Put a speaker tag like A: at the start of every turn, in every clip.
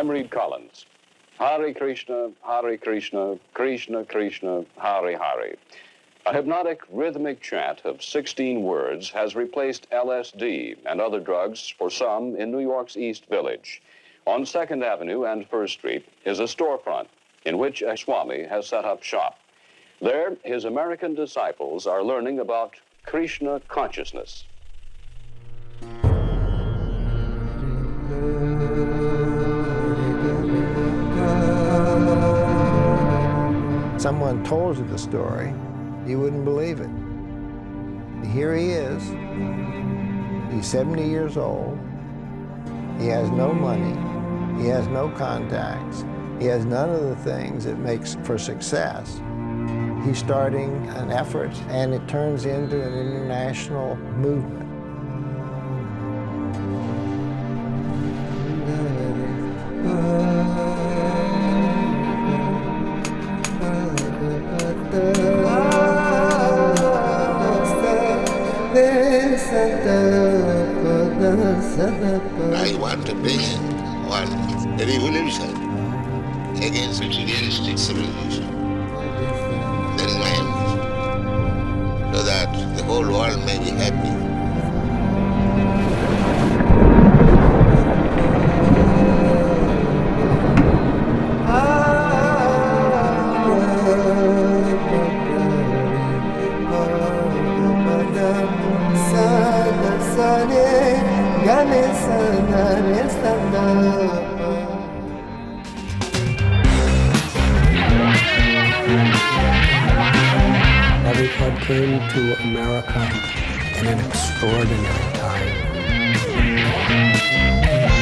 A: I'm Reed Collins. Hare Krishna, Hare Krishna, Krishna Krishna, Hare Hare. A hypnotic rhythmic chant of 16 words has replaced LSD and other drugs for some in New York's East Village. On 2nd Avenue and 1st Street is a storefront in which a Swami has set up shop. There, his American disciples are learning about Krishna consciousness.
B: Someone told you the story, you wouldn't believe it. Here he is. He's 70 years old. He has no money. He has no contacts. He has none of the things that makes for success. He's starting an effort, and it turns into an international movement.
C: I want to bring one revolution against materialistic civilization. That is my ambition, so that the whole world may be happy.
D: Prabhupada came to America in an extraordinary time.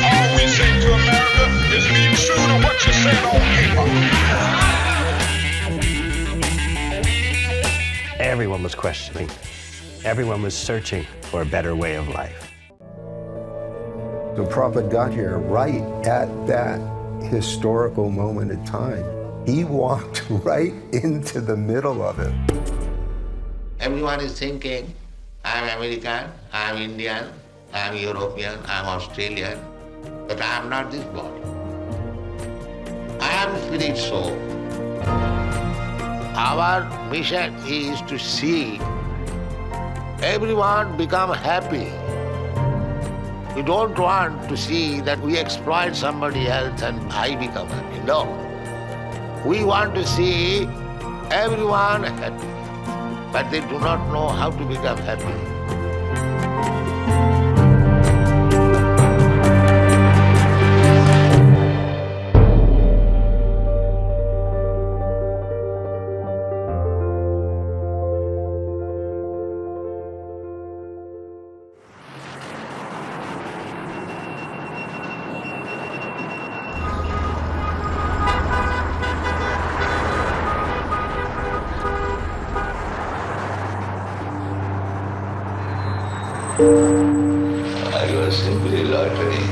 E: All we say to America is be true to what you said on paper.
F: Everyone was questioning. Everyone was searching for a better way of life.
G: So Prabhupada got here right at that historical moment in time. He walked right into the middle of it.
C: Everyone is thinking, I'm American, I'm Indian, I'm European, I'm Australian, but I am not this body. I am spirit soul. Our mission is to see everyone become happy. We don't want to see that we exploit somebody else and I become happy. No. We want to see everyone happy, but they do not know how to become happy. I was simply loitering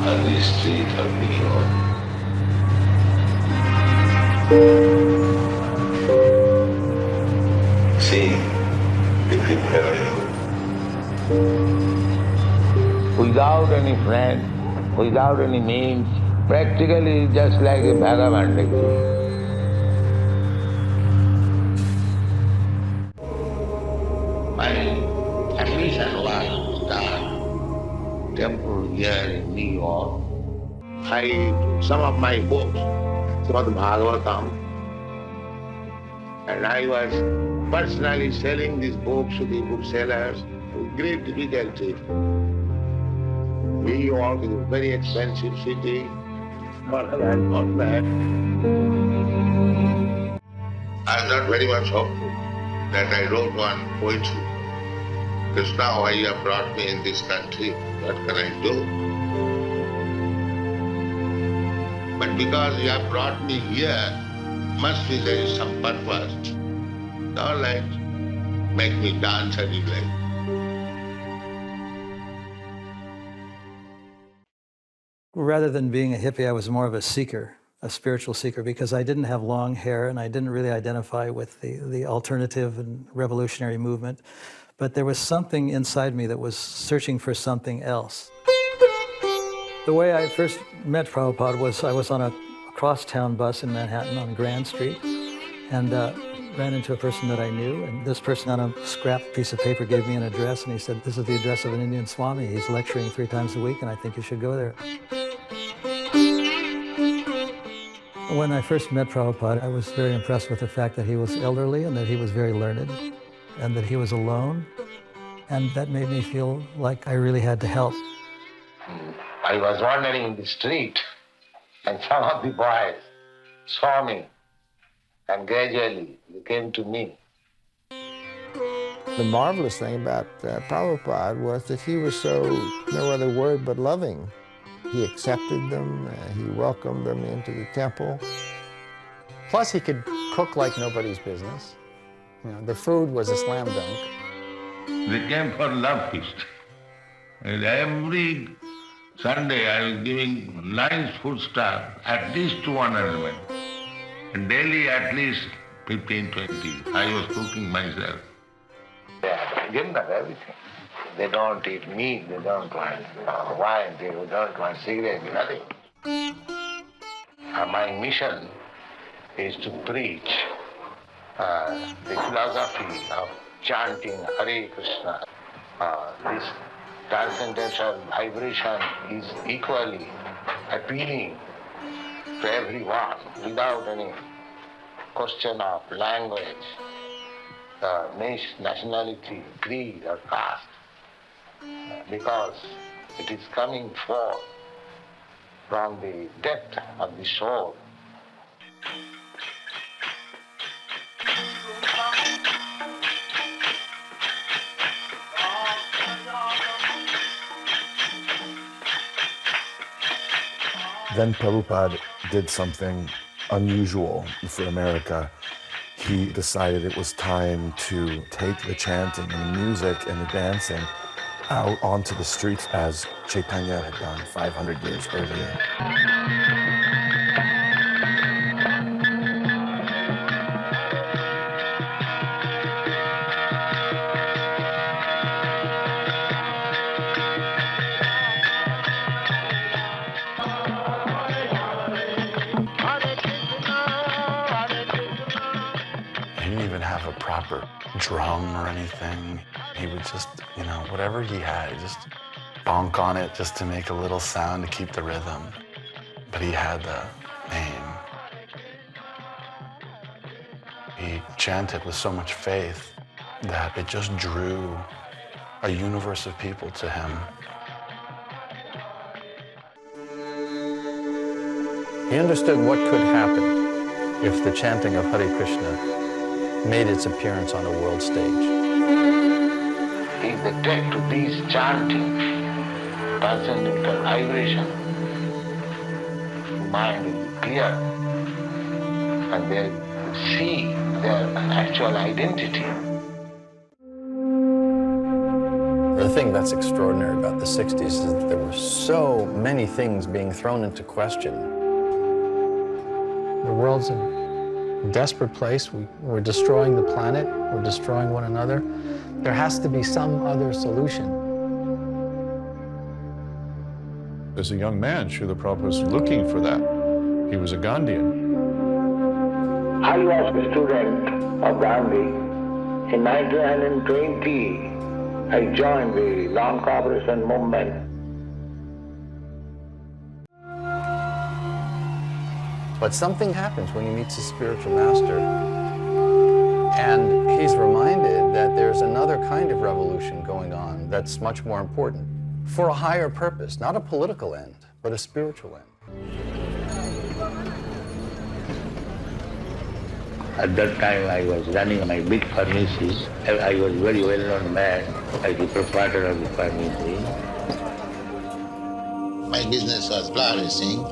C: on the street of New York. Seeing the people without any friend, without any means, practically just like a vagabond actually. My ambition was to start a temple here in New York. Some of my books, Srimad Bhagavatam, and I was personally selling these books to the booksellers with great difficulty. New York is a very expensive city, but I thought that I'm not very much hopeful that I wrote one poetry. Because now you have brought me in this country, what can I do? But because you have brought me here, must be there is some purpose. All right, make me dance and you like.
H: Rather than being a hippie, I was more of a seeker, a spiritual seeker, because I didn't have long hair and I didn't really identify with the alternative and revolutionary movement. But there was something inside me that was searching for something else. The way I first met Prabhupada was I was on a crosstown bus in Manhattan on Grand Street and ran into a person that I knew. And this person on a scrap piece of paper gave me an address and he said, "This is the address of an Indian Swami. He's lecturing 3 times a week and I think you should go there." When I first met Prabhupada, I was very impressed with the fact that he was elderly and that he was very learned and that he was alone. And that made me feel like I really had to help.
C: I was wandering in the street and some of the boys saw me and gradually they came to me.
B: The marvelous thing about Prabhupada was that he was so, no other word but loving. He accepted them, he welcomed them into the temple.
I: Plus he could cook like nobody's business. You know, the food was a slam dunk.
C: They came for love feast. And every Sunday I was giving nice food stuff, at least to 100 men. And daily at least 15, 20. I was cooking myself. Yeah, I give them everything. They don't eat meat, they don't want wine, they don't want cigarettes, nothing. My mission is to preach the philosophy of chanting Hare Krishna. This transcendental vibration is equally appealing to everyone without any question of language, nationality, creed, or caste. Because it is coming forth from the depth of the soul.
J: Then Prabhupada did something unusual for America. He decided it was time to take the chanting and the music and the dancing out onto the streets as Chaitanya had done 500 years earlier. He didn't even have a proper drum or anything. He would just, you know, whatever he had, he'd just bonk on it just to make a little sound to keep the rhythm. But he had the name. He chanted with so much faith that it just drew a universe of people to him.
K: He understood what could happen if the chanting of Hare Krishna made its appearance on a world stage.
C: If they take to these chanting, transcendental vibration, mind will be clear and they will see their actual identity.
K: The thing that's extraordinary about the 60s is that there were so many things being thrown into question.
I: The world's a desperate place. We're destroying the planet. We're destroying one another. There has to be some other solution.
L: As a young man, Srila Prabhupada was looking for that. He was a Gandhian.
C: I was a student of Gandhi. In 1920, I joined the non-cooperation movement.
K: But something happens when he meets his spiritual master, and he's reminded that there's another kind of revolution going on that's much more important, for a higher purpose, not a political end, but a spiritual end.
C: At that time, I was running my big pharmacies. I was very well-known man as the proprietor of the pharmacy. My business was flourishing.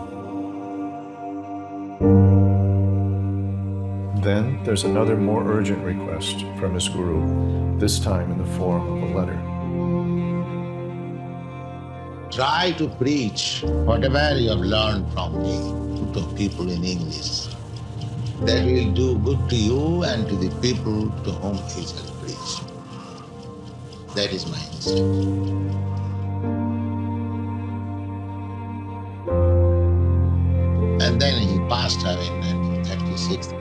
L: Then there's another more urgent request from his guru, this time in the form of a letter.
C: Try to preach whatever you have learned from me to people in English. That will do good to you and to the people to whom he shall preach. That is my instinct. 1966.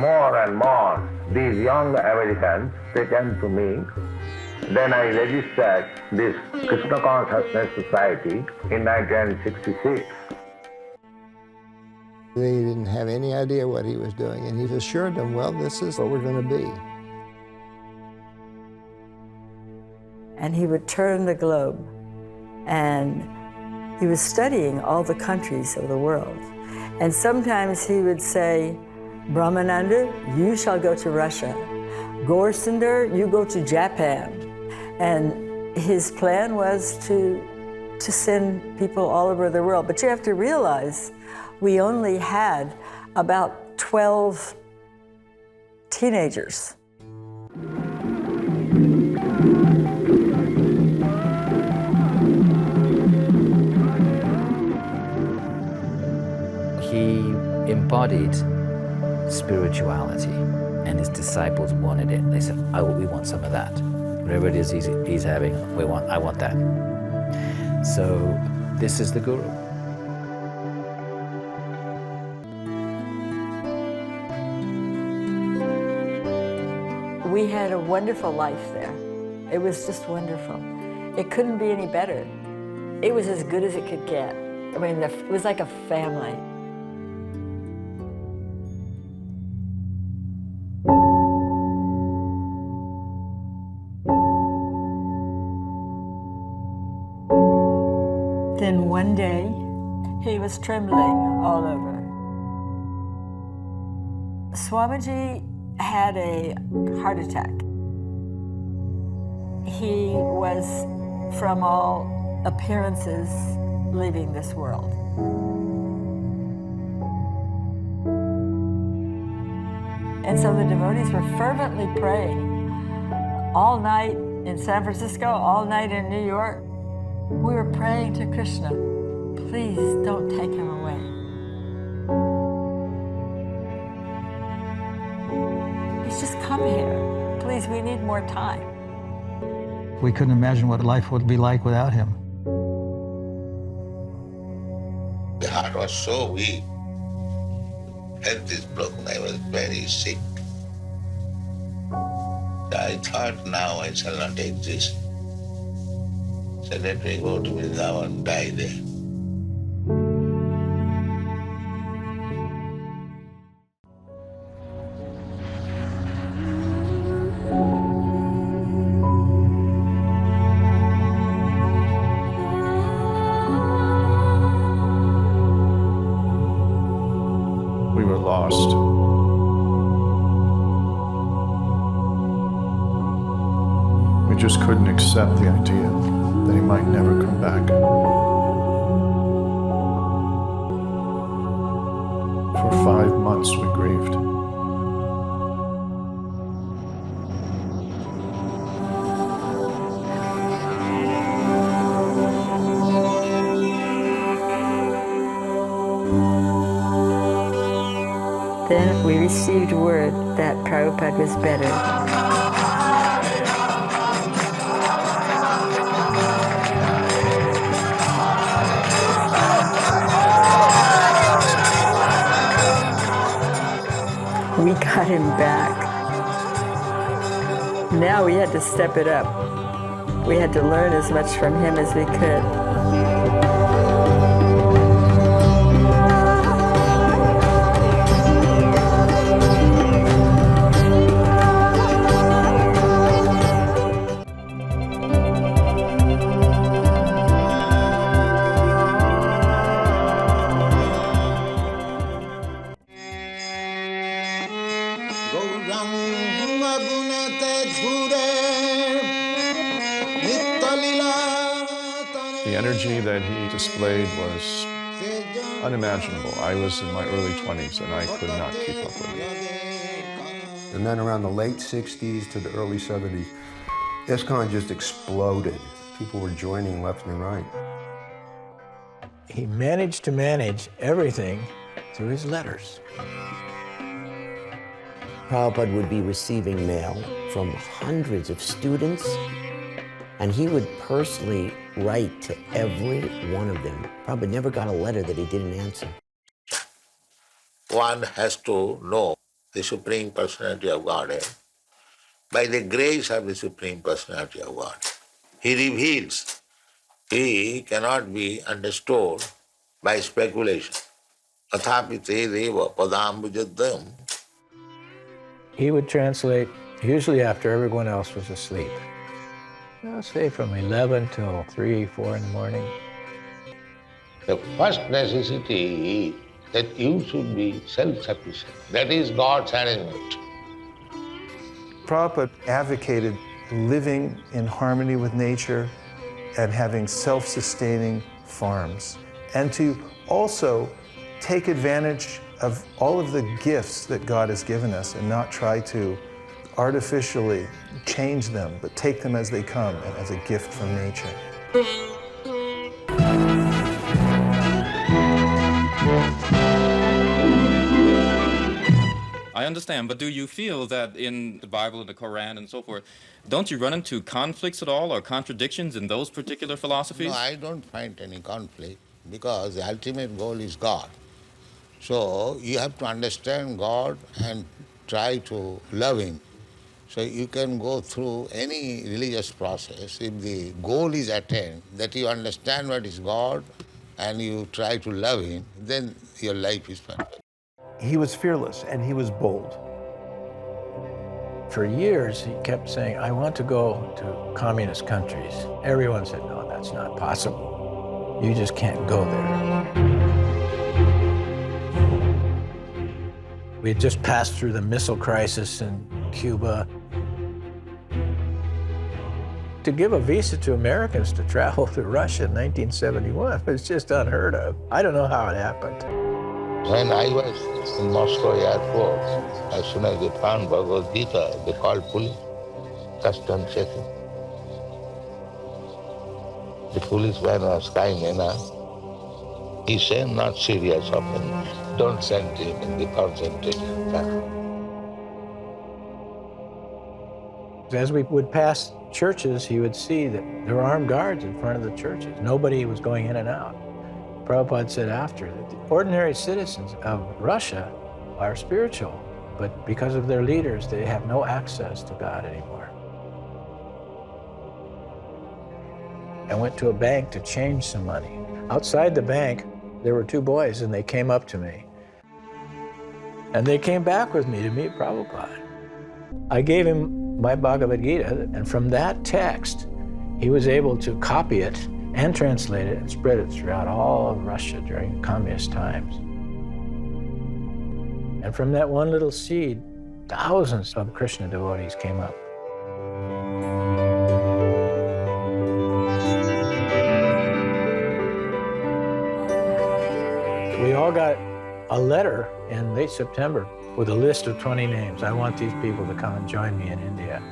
M: More and more, these young Americans, they came to me. Then I registered this Krishna Consciousness Society in 1966.
B: They didn't have any idea what he was doing, and he assured them, well, this is what we're going to be.
N: And he would turn the globe, and he was studying all the countries of the world. And sometimes he would say, Brahmananda, you shall go to Russia. Gorsunder, you go to Japan. And his plan was to send people all over the world. But you have to realize, we only had about 12 teenagers.
O: He embodied spirituality, and his disciples wanted it. They said, we want some of that. Whatever it is he's having, I want that. So this is the Guru.
N: We had a wonderful life there. It was just wonderful. It couldn't be any better. It was as good as it could get. I mean, it was like a family. Then one day, he was trembling all over. Swamiji had a heart attack. He was, from all appearances, leaving this world. And so the devotees were fervently praying all night in San Francisco, all night in New York. We were praying to Krishna, please don't take him away. He's just come here. Please, we need more time.
H: We couldn't imagine what life would be like without him.
C: The heart was so weak. Health is broken. I was very sick. I thought, now I shall not exist. So let me go to Vrindavan and die there.
L: We were lost. We just couldn't accept the idea that he might never come back. For 5 months we grieved.
N: Then we received word that Prabhupada was better. We got him back. Now we had to step it up. We had to learn as much from him as we could.
L: The energy that he displayed was unimaginable. I was in my early 20s and I could not keep up with it.
G: And then around the late 60s to the early 70s, ISKCON just exploded. People were joining left and right.
P: He managed to manage everything through his letters.
Q: Prabhupada would be receiving mail from hundreds of students, and he would personally write to every one of them. Prabhupada never got a letter that he didn't answer.
C: One has to know the Supreme Personality of Godhead by the grace of the Supreme Personality of God. He reveals. He cannot be understood by speculation. Athapite deva padambujaddam.
P: He would translate usually after everyone else was asleep. I'll say from 11 till 3, 4 in the morning.
C: The first necessity is that you should be self-sufficient. That is God's arrangement.
R: Prabhupada advocated living in harmony with nature and having self-sustaining farms, and to also take advantage of all of the gifts that God has given us and not try to artificially change them, but take them as they come and as a gift from nature.
S: I understand, but do you feel that in the Bible and the Quran and so forth, don't you run into conflicts at all or contradictions in those particular philosophies?
C: No, I don't find any conflict because the ultimate goal is God. So you have to understand God and try to love Him. So you can go through any religious process. If the goal is attained, that you understand what is God and you try to love Him, then your life is perfect.
P: He was fearless and he was bold. For years, he kept saying, I want to go to communist countries. Everyone said, no, that's not possible. You just can't go there. We had just passed through the missile crisis in Cuba. To give a visa to Americans to travel to Russia in 1971 was just unheard of. I don't know how it happened.
C: When I was in Moscow airport, as soon as they found Bhagavad Gita, they called police, custom checking. The policeman was kind enough. He said, not serious offense. Don't send him in the concentration camp.
P: As we would pass churches, he would see that there were armed guards in front of the churches. Nobody was going in and out. Prabhupada said after that the ordinary citizens of Russia are spiritual, but because of their leaders, they have no access to God anymore. I went to a bank to change some money. Outside the bank, there were two boys, and they came up to me. And they came back with me to meet Prabhupada. I gave him my Bhagavad Gita, and from that text, he was able to copy it and translate it and spread it throughout all of Russia during communist times. And from that one little seed, thousands of Krishna devotees came up. We all got a letter in late September with a list of 20 names. I want these people to come and join me in India.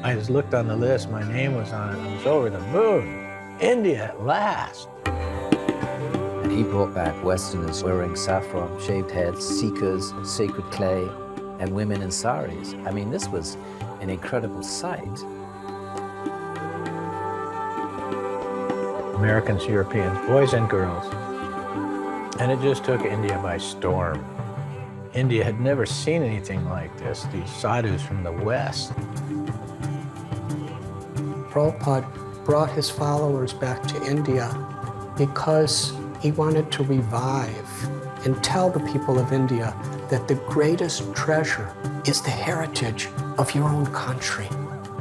P: I just looked on the list, my name was on it, I was over the moon. India at last.
O: And he brought back Westerners wearing saffron, shaved heads, seekers, sacred clay, and women in saris. I mean, this was an incredible sight.
P: Americans, Europeans, boys and girls. And it just took India by storm. India had never seen anything like this, these sadhus from the West.
D: Prabhupada brought his followers back to India because he wanted to revive and tell the people of India that the greatest treasure is the heritage of your own country.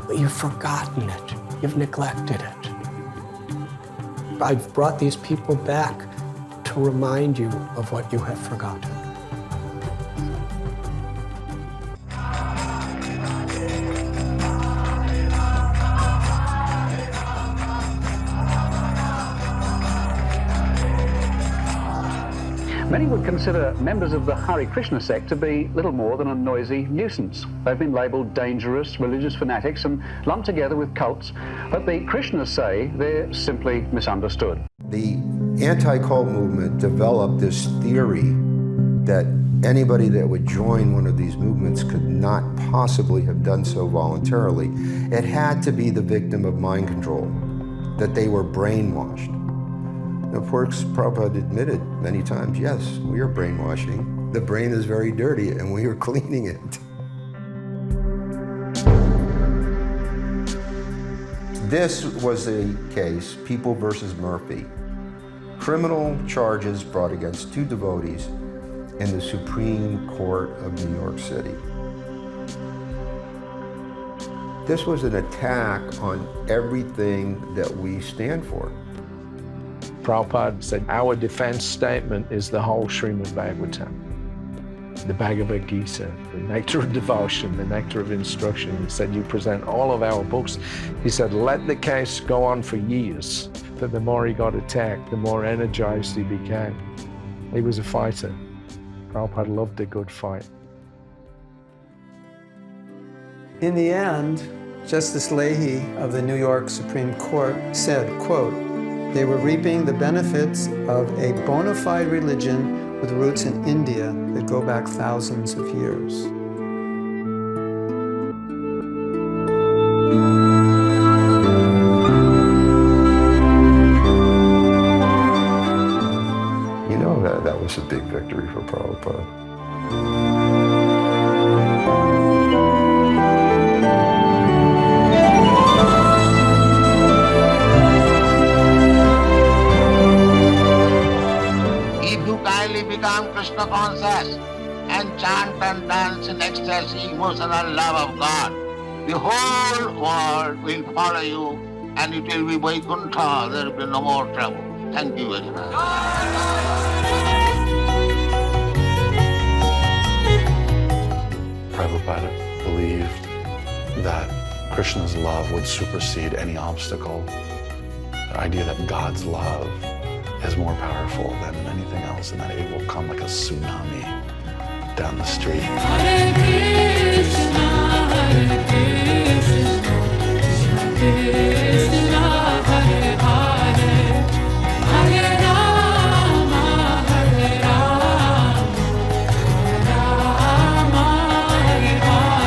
D: But you've forgotten it. You've neglected it. I've brought these people back to remind you of what you have forgotten.
T: Many would consider members of the Hare Krishna sect to be little more than a noisy nuisance. They've been labelled dangerous religious fanatics and lumped together with cults, but the Krishnas say they're simply misunderstood.
G: The anti-cult movement developed this theory that anybody that would join one of these movements could not possibly have done so voluntarily. It had to be the victim of mind control. that they were brainwashed. Of course, Prabhupada admitted many times, yes, we are brainwashing. The brain is very dirty and we are cleaning it. This was a case, People versus Murphy. Criminal charges brought against two devotees in the Supreme Court of New York City. This was an attack on everything that we stand for.
U: Prabhupada said, our defense statement is the whole Srimad Bhagavatam, the Bhagavad Gita, the nectar of devotion, the nectar of instruction. He said, you present all of our books. He said, let the case go on for years. But the more he got attacked, the more energized he became. He was a fighter. Prabhupada loved a good fight.
D: In the end, Justice Leahy of the New York Supreme Court said, quote, they were reaping the benefits of a bona fide religion with roots in India that go back thousands of years.
G: You know that was a big victory for Prabhupada.
C: Become Krishna conscious and chant and dance in ecstasy, emotional love of God. The whole world will follow you and it will be Vaikuntha. There will be no more trouble. Thank you very much.
J: Prabhupada believed that Krishna's love would supersede any obstacle. The idea that God's love is more powerful than anything else, and that it will come like a tsunami down the street.
V: Hare Krishna, Hare Krishna, Krishna Hare Hare, Hare Rama, Hare Rama, Rama Hare Hare,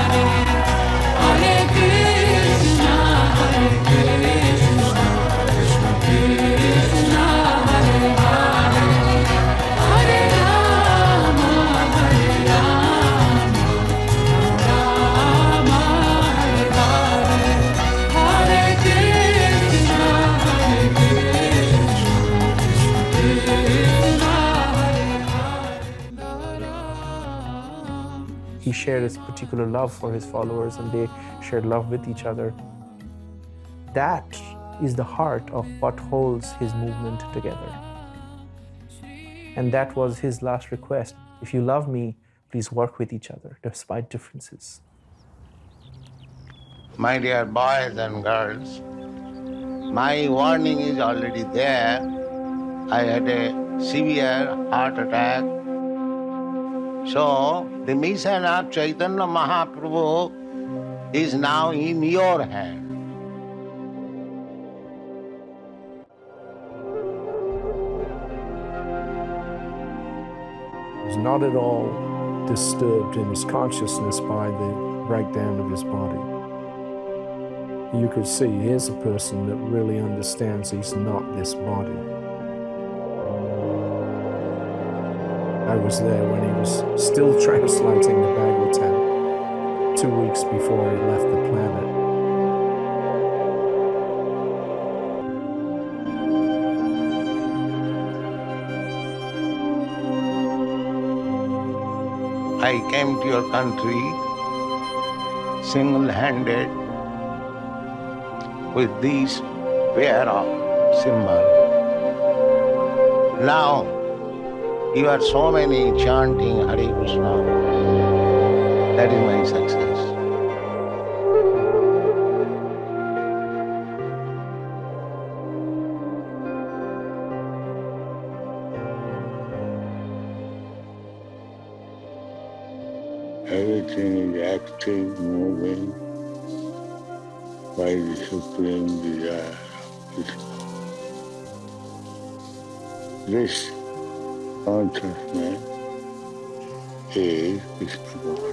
V: Hare Krishna, Hare Krishna, Krishna Hare Hare, Hare Rama, Hare Rama, Rama Hare Hare, Hare Krishna, Hare Krishna, Krishna Hare.
W: He shared this particular love for his followers and they shared love with each other. That is the heart of what holds his movement together. And that was his last request. If you love me, please work with each other despite differences.
C: My dear boys and girls, my warning is already there. I had a severe heart attack. So, the mission of Chaitanya Mahaprabhu is now in your hand.
U: He was not at all disturbed in his consciousness by the breakdown of his body. You could see, here's a person that really understands he's not this body. I was there when he was still translating the Bhagavatam 2 weeks before he left the planet.
C: I came to your country single-handed with these pair of symbols. Now, you are so many chanting Hare Krishna. That is my success.
X: Everything is active, moving by the supreme desire of Krishna. This consciousness is Krishna consciousness.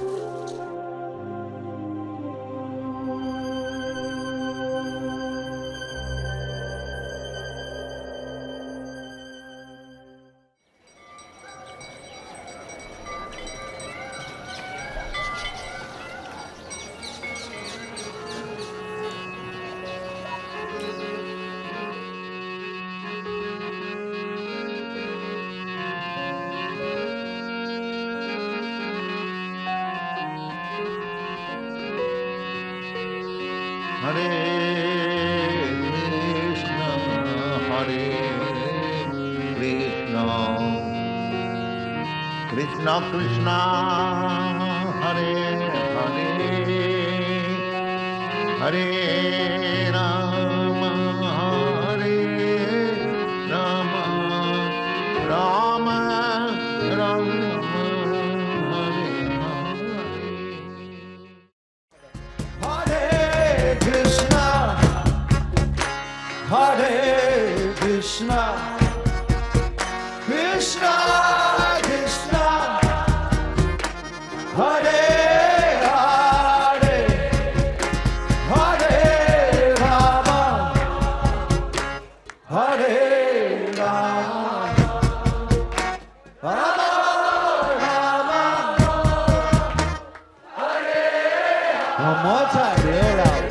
C: Hare Krishna, Krishna Krishna, Hare Hare, Hare Rama, Hare Rama, Rama Rama, Hare
V: Hare Krishna, Hare Krishna, Krishna Krishna, Hare Hare, Hare Rama, Hare Rama, Rama Rama, Hare Rama. One more time,